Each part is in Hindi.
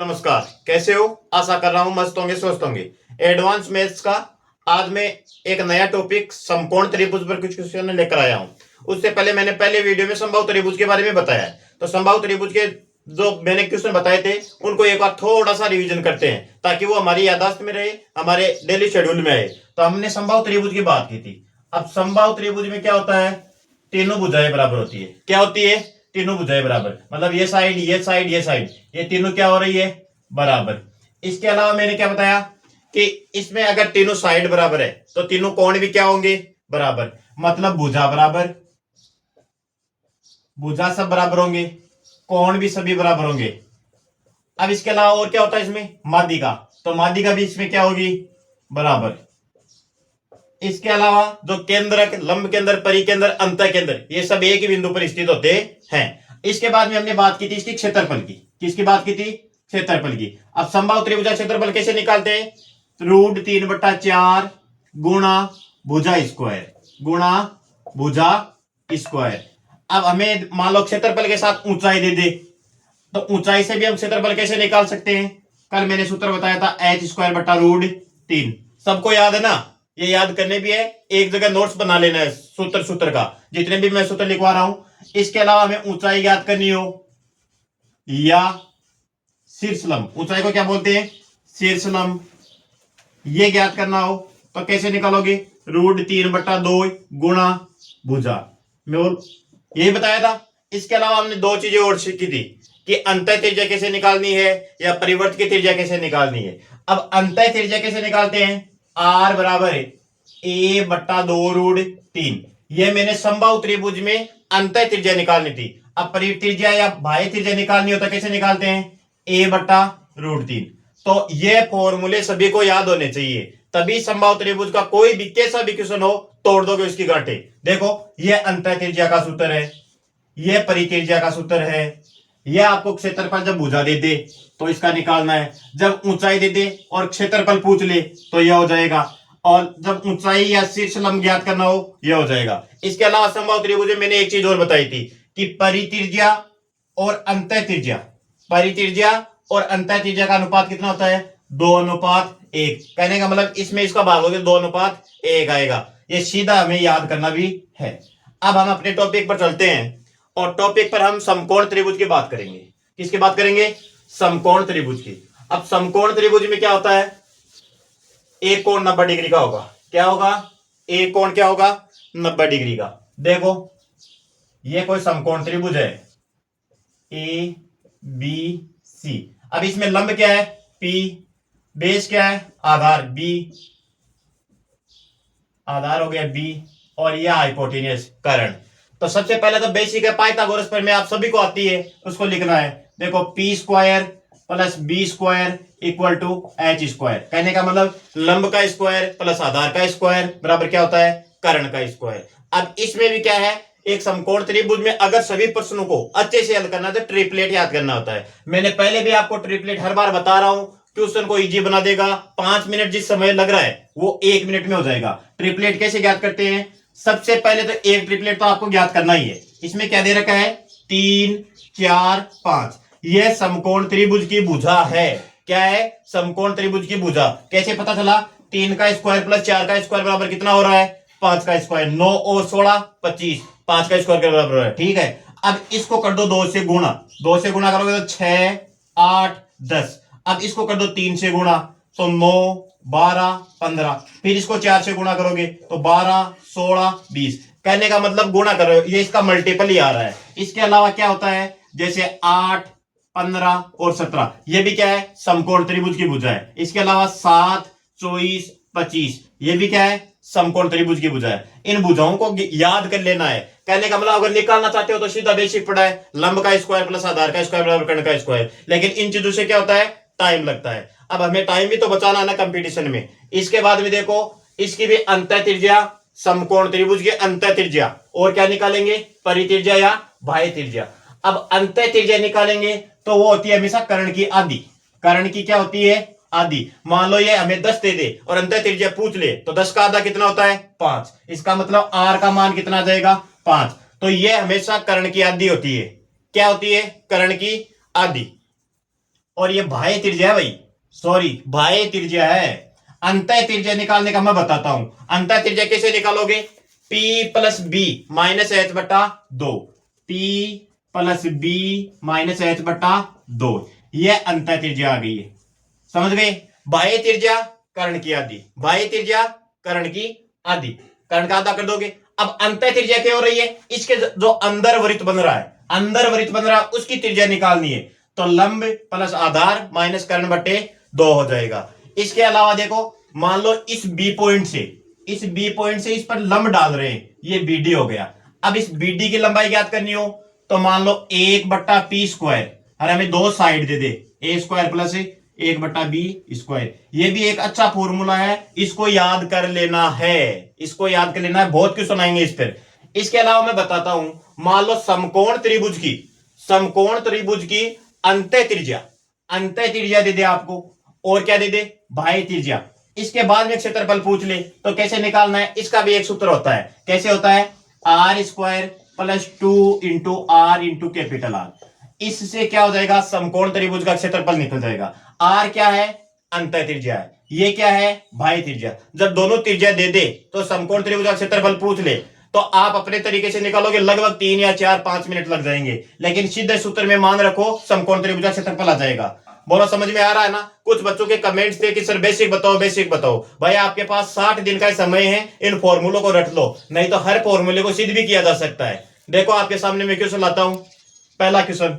नमस्कार, कैसे हो? आशा कर रहा हूं मस्त होंगे, स्वस्थ होंगे। एडवांस मैथ्स का आज मैं एक नया टॉपिक समकोण त्रिभुज पर कुछ क्वेश्चन लेकर आया हूं। उससे पहले मैंने पहले वीडियो में समबाहु त्रिभुज के बारे में बताया है, तो समबाहु त्रिभुज के जो मैंने क्वेश्चन बताए थे उनको एक बार थोड़ा सा रिवीजन करते हैं ताकि वो हमारी याददाश्त में रहे, हमारे डेली शेड्यूल में आए। तो हमने समबाहु त्रिभुज की बात की थी। अब समबाहु त्रिभुज में क्या होता है? तीनों भुजाएं बराबर होती है। क्या होती है? तीनों भुजाएं बराबर, मतलब ये साइड, ये साइड, ये साइड, ये तीनों क्या हो रही है? बराबर। इसके अलावा मैंने क्या बताया कि इसमें अगर तीनों साइड बराबर है तो तीनों कोण भी क्या होंगे? बराबर। मतलब भुजा बराबर, भुजा सब बराबर होंगे, कोण भी सभी बराबर होंगे। अब इसके अलावा और क्या होता है इसमें? माध्यिका, तो माध्यिका भी इसमें क्या होगी? बराबर। इसके अलावा जो केंद्रक, लंब केंद्र, परिकेंद्र, अंतः केंद्र, ये सब एक ही बिंदु पर स्थित होते हैं। इसके बाद में हमने बात की थी इसकी क्षेत्रफल की। किसकी बात की थी? क्षेत्रफल की। अब समबाहु त्रिभुज का क्षेत्रफल कैसे निकालते हैं? √3/4 गुणा भुजा स्क्वायर, गुणा भुजा स्क्वायर। अब हमें मान लो क्षेत्रफल के साथ ऊंचाई दे दे, तो ऊंचाई से भी हम क्षेत्रफल कैसे निकाल सकते हैं? कल मैंने सूत्र बताया था h² √3। सबको याद है ना? ये याद करने भी है, एक जगह नोट्स बना लेना है सूत्र का, जितने भी मैं सूत्र लिखवा रहा हूं। इसके अलावा हमें ऊंचाई ज्ञात करनी हो या शीर्षलंब, ऊंचाई को क्या बोलते हैं? शीर्षलंब, ये ज्ञात करना हो तो कैसे निकालोगे? √3/2 गुणा भुजा में, और यही बताया था। इसके अलावा हमने दो चीजें और सीखी थी कि अंतः त्रिज्या कैसे निकालनी है या परिवर्त की त्रिज्या कैसे निकालनी है। अब अंतः त्रिज्या कैसे निकालते हैं? R बराबर है a/2√3। ये मैंने समबाहु त्रिभुज में अंतः त्रिज्या निकालनी थी। अब परिवर्त त्रिज्या या बाह्य त्रिज्या निकालनी हो तो कैसे निकालते हैं? a/√3। तो ये फॉर्मूले सभी को याद होने चाहिए, तभी समबाहु त्रिभुज का कोई भी कैसा भी क्वेश्चन हो तोड़ दोगे उसकी गांठें। देखो, ये अंतः त्रिज्या का सूत्र है, ये परित्रिज्या का सूत्र है, यह आपको क्षेत्रफल जब भुजा दे दे तो इसका निकालना है, जब ऊंचाई दे दे और क्षेत्रफल पूछ ले तो यह हो जाएगा, और जब ऊंचाई या शीर्षलंब ज्ञात करना हो यह हो जाएगा। इसके अलावा समबाहु त्रिभुज में मैंने एक चीज और बताई थी कि परित्रिज्या और अंतः त्रिज्या, परित्रिज्या और अंतः त्रिज्या का अनुपात कितना होता है? 2:1। कहने का मतलब इसमें इसका भाग होगा 2:1 आएगा। ये सीधा हमें याद करना भी है। अब हम अपने टॉपिक पर चलते हैं, और टॉपिक पर हम समकोण त्रिभुज की बात करेंगे। किसकी बात करेंगे? समकोण त्रिभुज की। अब समकोण त्रिभुज में क्या होता है? एक कोण 90 डिग्री का होगा। क्या होगा? एक कोण क्या होगा? 90 डिग्री का। देखो, ये कोई समकोण त्रिभुज है ए बी सी। अब इसमें लंब क्या है? P, बेस क्या है? आधार B, आधार हो गया B, और यह हाइपोटेन्यूस कर्ण। तो सबसे पहले तो बेसिक है, पाइथागोरस पर में आप सभी को आती है, उसको लिखना है। देखो, p² + b² = h²। कहने का मतलब लंब का स्क्वायर प्लस आधार का स्क्वायर बराबर क्या होता है? कर्ण का स्क्वायर। अब इसमें भी क्या है? एक समकोण त्रिभुज में अगर सभी प्रश्नों को अच्छे से हल करना है तो ट्रिपलेट याद करना होता है। मैंने पहले भी आपको ट्रिपलेट हर बार बता रहा हूं, क्वेश्चन को इजी बना देगा। 5 मिनट जिस समय लग रहा है वो 1 मिनट में हो जाएगा। ट्रिपलेट कैसे ज्ञात करते हैं? सबसे पहले तो एक ट्रिपलेट तो आपको ज्ञात करना ही है। इसमें क्या दे रखा है? 3, 4, 5। यह समकोण त्रिभुज की भुजा है। क्या है? समकोण त्रिभुज की भुजा। कैसे पता चला? 3 का स्क्वायर प्लस 4 का स्क्वायर बराबर कितना हो रहा है? 5 का स्क्वायर। 9 और 16 25, 5 का स्क्वायर के बराबर हो रहा है। ठीक है, अब इसको कर दो 2 से गुणा। 2 से गुणा करोगे तो 6, 8, 10। अब इसको कर दो 3 से गुणा तो 9, 12, 15। फिर इसको 4 से गुणा करोगे तो 12, 16, 20। कहने का मतलब गुणा करो, ये इसका मल्टीपल ही आ रहा है। इसके अलावा क्या होता है? जैसे 8, 15 और 17, ये भी क्या है? समकोण त्रिभुज की भुजा है। इसके अलावा 7, 24, 25, ये भी क्या है? समकोण त्रिभुज की भुजा है। इन भुजाओं को याद कर लेना है। कहने का मतलब अगर निकालना चाहते हो तो सीधा बेसिक पढ़ा है, लंब का स्क्वायर प्लस आधार का स्क्वायर बराबर कर्ण का स्क्वायर। लेकिन इन चीजों से क्या होता है? टाइम लगता है। अब हमें टाइम भी तो बचाना है ना कंपटीशन में। इसके बाद में देखो, इसकी भी अंतः त्रिज्या, समकोण त्रिभुज की अंतः त्रिज्या, और क्या निकालेंगे? परित्रिज्या या बाह्य त्रिज्या। अब अंतः त्रिज्या निकालेंगे तो वो होती है हमेशा कर्ण की आधी। कर्ण की क्या होती है? आधी। मान लो ये हमें 10 दे दे और अंतः त्रिज्या पूछ ले तो 10 का आधा कितना होता है? 5। इसका मतलब r का मान कितना आ जाएगा? 5। तो ये हमेशा कर्ण की आधी होती है। क्या होती है? कर्ण की आधी। और ये बाह्य त्रिज्या है भाई, सॉरी बाह्य त्रिज्या है। अंतः त्रिज्या निकालने का मैं बताता हूं। अंतः त्रिज्या कैसे निकालोगे? P plus B minus H बटा 2, P plus B minus H बटा 2, ये अंतः त्रिज्या आ गई है। समझ गए? बाह्य त्रिज्या कर्ण की आधी, बाह्य त्रिज्या कर्ण की आधी, कर्ण का आधा कर दोगे। अब अंतः त्रिज्या क्या हो रही है? इसके जो अंदर वृत्त बन रहा है, अंदर वृत्त बन रहा है, उसकी त्रिज्या निकालनी है। तो लंब प्लस आधार माइनस कर्ण बटे 2 हो जाएगा। इसके अलावा देखो, मान लो इस बी पॉइंट से, इस बी पॉइंट से इस पर लंब डाल रहे हैं, ये बीडी हो गया। अब इस बीडी की लंबाई ज्ञात करनी हो तो मान लो 1/p², और हमें दो साइड दे दे, a² प्लस 1/b²। ये भी एक अच्छा फॉर्मूला है, इसको याद कर लेना है, इसको याद कर लेना है, बहुत क्वेश्चन आएंगे इस पर। इसके अलावा मैं बताता हूं, मान लो समकोण त्रिभुज की, समकोण त्रिभुज की अंतः त्रिज्या, अंतः त्रिज्या दे दे आपको, और क्या दे दे? बाह्य त्रिज्या। इसके बाद में क्षेत्रफल पूछ ले तो कैसे निकालना है? इसका भी एक सूत्र होता है। कैसे होता है? r² प्लस 2 into R into capital R. इससे क्या हो जाएगा? समकोण त्रिभुज का क्षेत्रफल निकल जाएगा। r क्या है? अंतः त्रिज्या है। ये क्या है? बाह्य त्रिज्या। जब दोनों त्रिज्या दे दे तो समकोण त्रिभुज का क्षेत्रफल पूछ ले तो आप अपने तरीके से निकालोगे, लगभग 3 या 4-5 मिनट लग जाएंगे, लेकिन सीधे सूत्र में मान रखो समकोण त्रिभुज का क्षेत्रफल आ जाएगा। बोलो समझ में आ रहा है ना? कुछ बच्चों के कमेंट्स थे कि सर बेसिक बताओ, बेसिक बताओ। भाई आपके पास 60 दिन का समय है, इन फॉर्मूलों को रट लो, नहीं तो हर फॉर्मूले को सिद्ध भी किया जा सकता है। देखो आपके सामने मैं क्वेश्चन लाता हूं, पहला क्वेश्चन।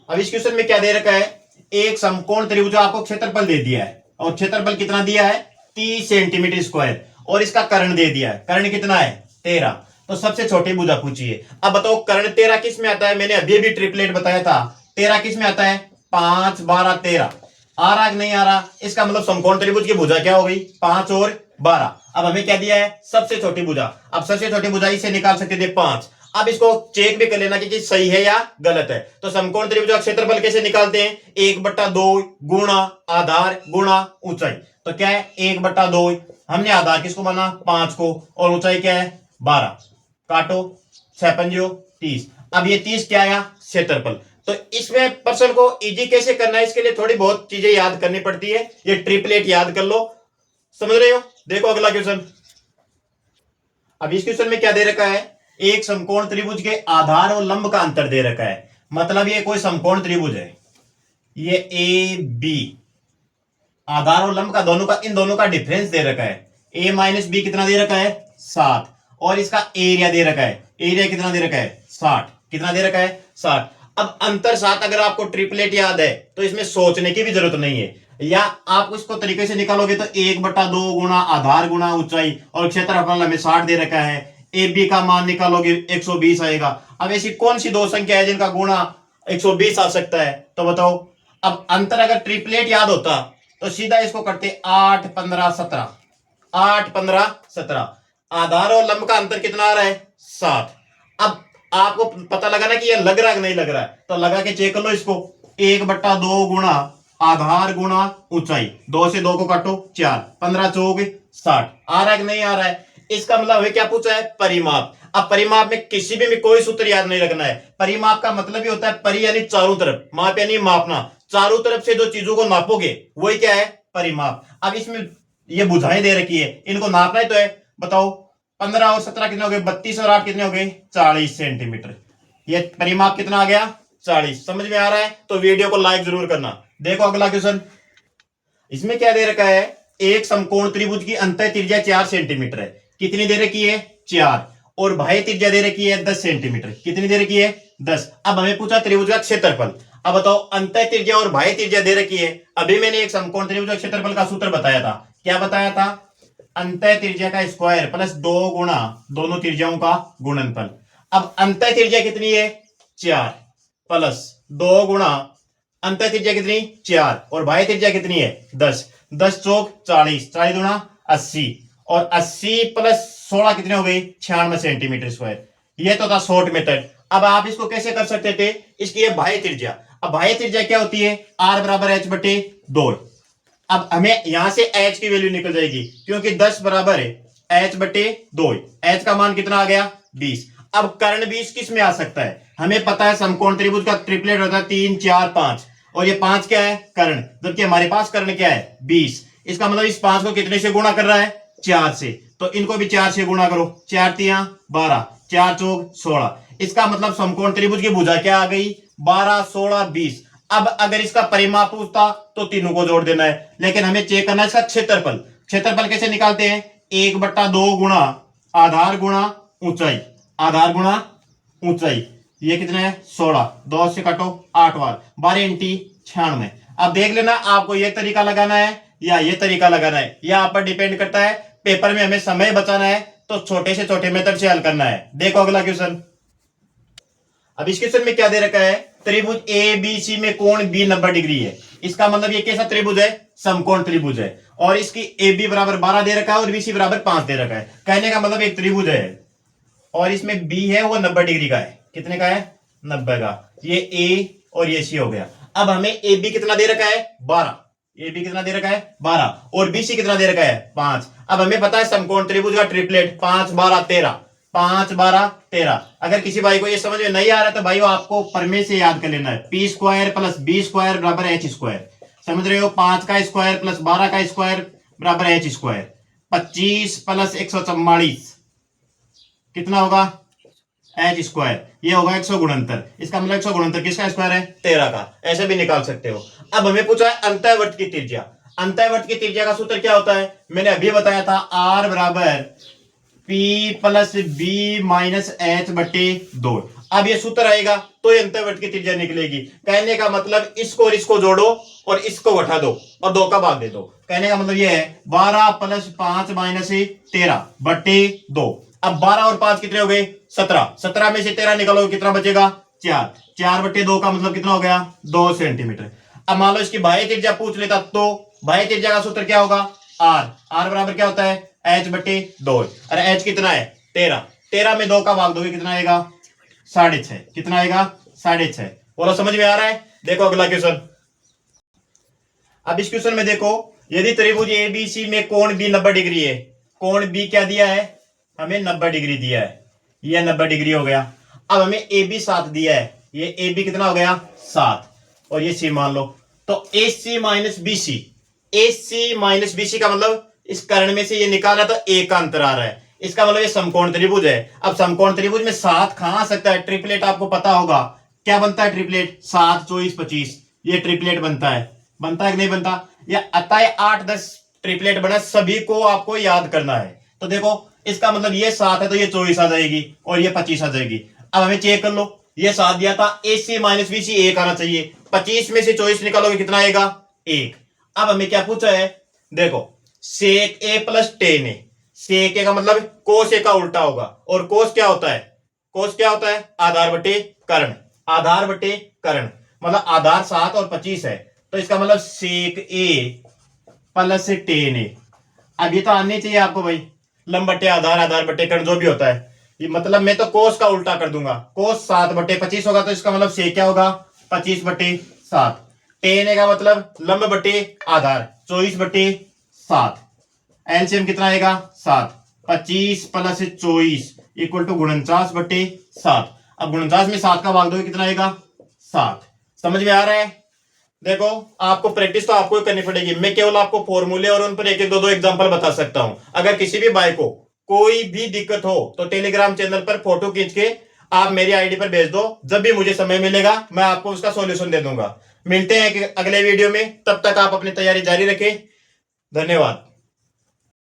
अब इस क्वेश्चन में क्या दे रखा है? एक समकोण त्रिभुज आपको क्षेत्रफल दे दिया है, और क्षेत्रफल कितना दिया है? 30 सेंटीमीटर स्क्वायर, और इसका कर्ण दे दिया है। कर्ण कितना है? 13। तो सबसे छोटी भुजा पूछी है। अब बताओ कर्ण 13 किस में आता है? मैंने अभी भी ट्रिपलेट बताया था। 13 किस में आता है? 5, 12, 13। आ रहा कि नहीं आ रहा? इसका मतलब समकोण त्रिभुज की भुजा क्या हो गई? 5 और 12। अब हमें क्या दिया है? सबसे छोटी भुजा। अब सबसे छोटी भुजा इसे निकाल सकते थे 5। अब इसको चेक भी कर लेना कि सही है या गलत है। तो समकोण त्रिभुज का क्षेत्रफल कैसे निकालते हैं? 1/2 गुणा आधार गुणा ऊंचाई। तो क्या है? 1/2, हमने आधार किसको माना? 5 को, और ऊंचाई क्या है? 12। काटो, 6 पंजो 30। अब ये 30 क्या आया? क्षेत्रफल। तो इसमें प्रश्न को इजी कैसे करना है, इसके लिए थोड़ी बहुत चीजें याद करनी पड़ती है। ये ट्रिपलेट याद कर लो, समझ रहे हो? देखो अगला क्वेश्चन। अब इस क्वेश्चन में क्या दे रखा है? एक समकोण त्रिभुज के आधार और लंब का अंतर दे रखा है। मतलब ये कोई समकोण त्रिभुज है, ये ए बी, आधार और लंब का दोनों का, इन दोनों का डिफरेंस दे रखा है। a माइनस बी कितना दे रखा है? 7। और इसका एरिया दे रखा है। एरिया कितना दे रखा है? 60। कितना दे रखा है? 60। अब अंतर 7 अगर आपको ट्रिपलेट याद है तो इसमें सोचने की भी जरूरत नहीं है, या आप इसको तरीके से निकालोगे तो 1/2 गुणा आधार गुणा ऊंचाई, और क्षेत्रफल हमें 60 दे रखा है। ए बी का मान निकालोगे 120 आएगा। अब ऐसी कौन सी दो संख्या है जिनका गुणा 120 आ सकता है? तो बताओ। अब अंतर अगर ट्रिपलेट याद होता तो सीधा इसको करते 8, 15, 17। 8, 15, 17। आधार और लंब का अंतर कितना आ रहा है? 7। अब आपको पता लगा ना कि ये लग रहा है कि नहीं लग रहा है, तो लगा के चेक कर लो इसको। 1/2 गुणा आधार गुणा ऊंचाई, 2 से 2 को काटो 4, 15 चौक 60। आ रहा है कि नहीं आ रहा है? इसका मतलब है क्या पूछा है? परिमाप। अब परिमाप में किसी भी में कोई सूत्र याद नहीं रखना है। परिमाप का मतलब ही होता है परि यानी चारों तरफ, माप यानी मापना। चारों तरफ से जो चीजों को नापोगे वही क्या है? परिमाप। अब इसमें ये बुझाएं दे रखी है, इनको नापना ही तो है। बताओ 15 और 17 कितने हो गए? 32 और 8 कितने हो गए? 40 सेंटीमीटर। ये परिमाप कितना आ गया? 40। समझ में आ रहा है? तो वीडियो को लाइक जरूर करना। देखो अगला क्वेश्चन। इसमें क्या दे रखा है? एक समकोण त्रिभुज की अंतः त्रिज्या 4 सेंटीमीटर है। कितनी दे रखी है? 4। और बाह्य त्रिज्या दे रखी है 10 सेंटीमीटर। कितनी दे रखी है? 10। अब हमें पूछा त्रिभुज का क्षेत्रफल। अब बताओ अंतः त्रिज्या और बाह्य त्रिज्या दे रखी है। अभी मैंने एक समकोण त्रिभुज का क्षेत्रफल का सूत्र बताया था। क्या बताया था? अंतः त्रिज्या का स्क्वायर प्लस 2 गुणा दोनों त्रिज्याओं का गुणनफल। अब अंतः त्रिज्या कितनी है? 4 प्लस 2 गुणा अंतः त्रिज्या कितनी? 4, और बाह्य त्रिज्या कितनी है? 10। 10 चौक 40, 40 गुणा 80, और 80 प्लस 16 कितने हो गई? 96 सेंटीमीटर स्क्वायर। ये तो था शॉर्ट मेथड। अब आप इसको कैसे कर सकते थे? इसकी ये बाह्य त्रिज्या। अब बाह्य त्रिज्या क्या होती है? r बराबर h बटे 2। अब हमें यहां से h की वैल्यू निकल जाएगी, क्योंकि 10 बराबर है h बटे 2। h का मान कितना आ गया? 20। अब कर्ण 20 किस में आ सकता है? हमें पता है समकोण त्रिभुज का ट्रिपलेट होता है 3, 4, 5। और ये 5 क्या है, कर्ण, जबकि हमारे पास कर्ण क्या है, 20। इसका मतलब इस 5 को कितने से गुणा कर रहा है, 4 से, तो इनको भी 4 से गुणा करो, 4 तिया 12, 4 चौक 16। इसका मतलब समकोण त्रिभुज की भुजा क्या आ गई, 12, 16, 20। अब अगर इसका परिमाप पूछता तो तीनों को जोड़ देना है, लेकिन हमें चेक करना है इसका क्षेत्रफल। क्षेत्रफल कैसे निकालते हैं, 1/2 गुणा आधार गुणा ऊंचाई, आधार गुणा ऊंचाई। ये कितना है, 16, 2 से काटो 8 बार, 12 इंटी 96। अब देख लेना आपको ये तरीका लगाना है या ये तरीका लगाना है, यह आप पर डिपेंड करता है। पेपर में हमें समय बचाना है तो छोटे से छोटे मेथड से हल करना है। देखो अगला क्वेश्चन। अब इस क्वेश्चन में क्या दे रखा है, त्रिभुज ए बी सी में कोण बी 90 डिग्री है। इसका मतलब ये कैसा त्रिभुज है, समकोण त्रिभुज है, और इसकी ए बी बराबर 12 दे रखा है और बी सी बराबर 5 दे रखा है। कहने का मतलब एक त्रिभुज है और इसमें बी है वो 90 डिग्री का है। कितने का है, 90 का। ये ए और ये सी हो गया। अब हमें ए बी कितना दे रखा है, 12। ए बी कितना दे रखा है, 12, और बी सी कितना दे रखा है, 5। अब हमें पता है समकोण त्रिभुज का ट्रिपलेट 5, 12, 13, 5, 12, 13। अगर किसी भाई को ये समझ में नहीं आ रहा तो भाई वो आपको प्रमेय से याद कर लेना है, P square plus B square बराबर एच स्क्वायर। समझ रहे हो, 5 का स्क्वायर प्लस 12 का स्क्वायर बराबर एच स्क्वायर। 25 प्लस 144 कितना होगा, एच स्क्वायर। ये होगा 169। इसका मतलब 169 किसका स्क्वायर है, 13 का। ऐसे भी निकाल सकते हो। अब हमें पूछा है अंतःवर्त की त्रिज्या। अंतःवर्त की त्रिज्या का सूत्र क्या होता है, मैंने अभी बताया था, आर बराबर P plus B minus H बटे 2। अब ये सूत्र आएगा तो ये अंतःवर्त की त्रिज्या निकलेगी। कहने का मतलब इसको और इसको जोड़ो और इसको घटा दो और 2 का भाग दे दो। कहने का मतलब ये है 12 प्लस 5 माइनस 13 बटे 2। अब 12 और 5 कितने हो गए, 17। 17 में से 13 निकालोगे कितना बचेगा, 4। 4 बटे 2 का मतलब कितना हो गया, 2 सेंटीमीटर। अब मान लो इसकी बाह्य त्रिज्या पूछ लेता तो बाह्य त्रिज्या का सूत्र क्या होगा, आर। आर बराबर क्या होता है, एच बटे 2। अरे एच कितना है, 13। 13 में 2 का भाग दोगे कितना आएगा, 6.5। कितना आएगा, 6.5। बोलो समझ में आ रहा है। देखो अगला क्वेश्चन। अब इस क्वेश्चन में देखो, यदि त्रिभुज एबीसी में कोण बी 90 डिग्री है, कोण बी क्या दिया है, हमें 90 डिग्री दिया है, ये 90 डिग्री हो गया। अब हमें ए बी 7 दिया है, ये ए बी कितना हो गया, 7, और ये सी मान लो। तो ए सी माइनस बी सी, ए सी माइनस बी सी का मतलब इस कर्ण में से ये निकाला तो ए का अंतर आ रहा है। इसका मतलब ये समकोण त्रिभुज है। अब समकोण त्रिभुज में 7 कहां आ सकता है, ट्रिपलेट आपको पता होगा क्या बनता है, ट्रिपलेट 7, 24, 25, ये ट्रिपलेट बनता है। बनता है कि नहीं बनता, या अतः 8, 10 ट्रिपलेट बना, सभी को आपको याद करना है। तो देखो इसका मतलब ये 7 है तो ये 24 आ जाएगी और ये 25 आ जाएगी। अब हमें चेक कर लो, ये 7 दिया था, ए सी माइनस बी सी 1 आना चाहिए। 25 में से 24 निकालोगे कितना आएगा, 1। अब हमें क्या पूछा है, देखो सेक ए प्लस टेन ए। सेक ए का मतलब कोस ए का उल्टा होगा, और कोस क्या होता है, कोस क्या होता है, आधार बटे कर्ण। आधार बटे कर्ण मतलब आधार 7 और 25 है, तो इसका मतलब सेक ए प्लस टेन ए। अब ये तो आनी चाहिए आपको भाई, लंब बटे आधार, आधार बटे कर्ण जो भी होता है। ये मतलब मैं तो कोस का उल्टा कर दूंगा, कोस 7 बटे 25 होगा, तो इसका मतलब सेक क्या होगा, 25 बटे 7। टेन ए का मतलब लंब बटे आधार, 24 बटे 7। एलसीएम कितना आएगा, 7। 25 प्लस 24 इक्वल टू 49 बटे 7। अब 49 में 7 का भाग दोगे कितना आएगा, 7। समझ में आ रहा है। देखो आपको प्रैक्टिस तो आपको ही करनी पड़ेगी, मैं केवल आपको फॉर्मूले और उन पर एक एक दो एग्जांपल बता सकता हूं। अगर किसी भी भाई को कोई भी दिक्कत हो तो टेलीग्राम चैनल पर फोटो खींच के आप मेरी आईडी पर भेज दो, जब भी मुझे समय मिलेगा मैं आपको उसका सॉल्यूशन दे दूंगा। मिलते हैं अगले वीडियो में, तब तक आप अपनी तैयारी जारी रखें। धन्यवाद।